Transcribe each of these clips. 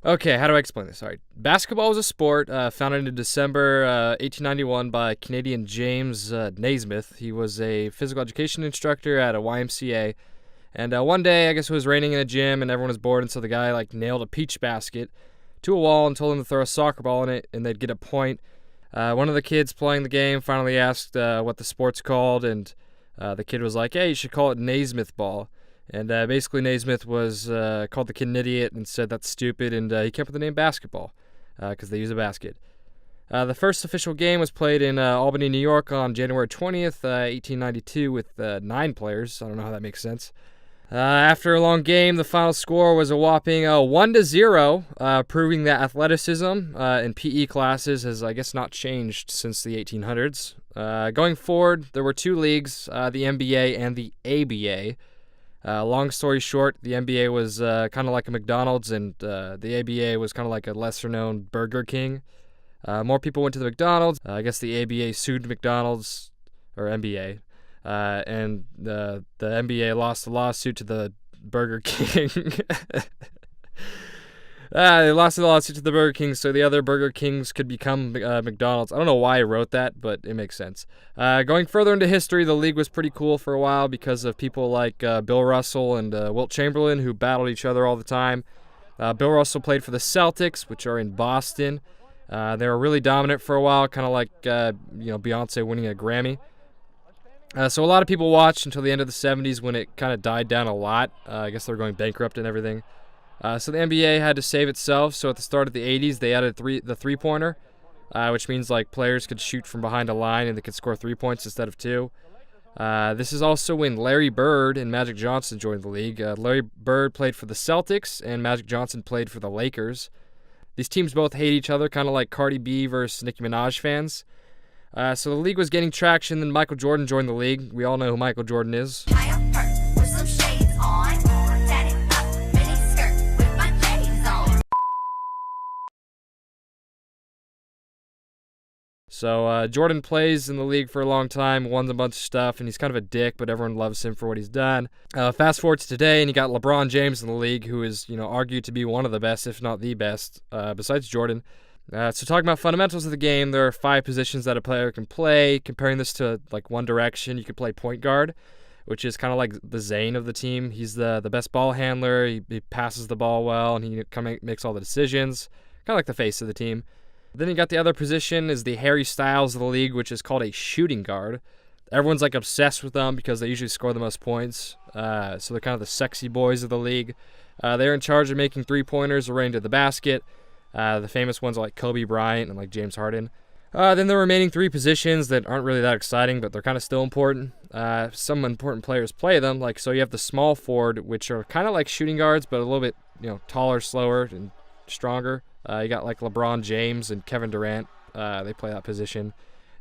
Okay, how do I explain this? All right. Basketball was a sport founded in December 1891 by Canadian James Naismith. He was a physical education instructor at a YMCA. And one day, I guess it was raining in a gym and everyone was bored, and so the guy nailed a peach basket to a wall and told him to throw a soccer ball in it and they'd get a point. One of the kids playing the game finally asked what the sport's called, and the kid was like, "Hey, you should call it Naismith ball." And basically, Naismith was called the kid an idiot and said that's stupid, and he came up with the name basketball because they use a basket. The first official game was played in Albany, New York on January 20th, 1892, with 9 players. I don't know how that makes sense. After a long game, the final score was a whopping 1-0, proving that athleticism in PE classes has, I guess, not changed since the 1800s. Going forward, there were 2 leagues, the NBA and the ABA. Long story short, the NBA was kind of like a McDonald's, and the ABA was kind of like a lesser-known Burger King. More people went to the McDonald's. I guess the ABA sued McDonald's, or NBA, and the NBA lost the lawsuit to the Burger King. They lost the lawsuit to the Burger King, so the other Burger Kings could become McDonald's. I don't know why I wrote that, but it makes sense. Going further into history, the league was pretty cool for a while because of people like Bill Russell and Wilt Chamberlain, who battled each other all the time. Bill Russell played for the Celtics, which are in Boston. They were really dominant for a while, kind of like Beyonce winning a Grammy. So a lot of people watched until the end of the 70s when it kind of died down a lot. I guess they were going bankrupt and everything. So the NBA had to save itself. So at the start of the 80s, they added the three-pointer, which means players could shoot from behind a line and they could score 3 points instead of 2. This is also when Larry Bird and Magic Johnson joined the league. Larry Bird played for the Celtics and Magic Johnson played for the Lakers. These teams both hate each other, kind of like Cardi B versus Nicki Minaj fans. So the league was getting traction, then Michael Jordan joined the league. We all know who Michael Jordan is. So Jordan plays in the league for a long time, won a bunch of stuff, and he's kind of a dick, but everyone loves him for what he's done. Fast forward to today, and you got LeBron James in the league, who is argued to be one of the best, if not the best, besides Jordan. So talking about fundamentals of the game, there are 5 positions that a player can play. Comparing this to One Direction, you could play point guard, which is kind of like the Zayn of the team. He's the best ball handler. He passes the ball well, and he kind of makes all the decisions. Kind of like the face of the team. Then you got the other position is the Harry Styles of the league, which is called a shooting guard. Everyone's obsessed with them because they usually score the most points. So they're kind of the sexy boys of the league. They're in charge of making 3-pointers or right into the basket. The famous ones are like Kobe Bryant and James Harden. Then the remaining 3 positions that aren't really that exciting, but they're kind of still important. Some important players play them. So you have the small forward, which are kind of like shooting guards, but a little bit taller, slower, and stronger. You got LeBron James and Kevin Durant. They play that position.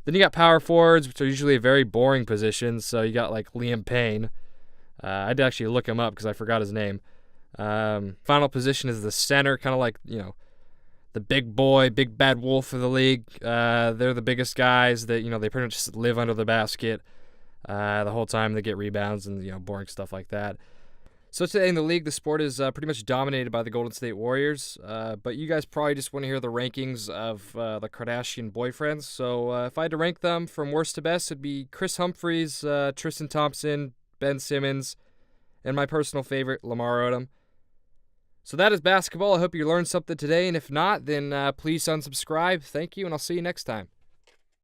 Then you got power forwards, which are usually a very boring position. So you got Liam Payne. I had to actually look him up because I forgot his name. Final position is the center, kind of the big boy, big bad wolf of the league. They're the biggest guys that, they pretty much just live under the basket the whole time. They get rebounds and, boring stuff like that. So today in the league, the sport is pretty much dominated by the Golden State Warriors. But you guys probably just want to hear the rankings of the Kardashian boyfriends. So if I had to rank them from worst to best, it'd be Chris Humphries, Tristan Thompson, Ben Simmons, and my personal favorite, Lamar Odom. So that is basketball. I hope you learned something today. And if not, then please unsubscribe. Thank you, and I'll see you next time.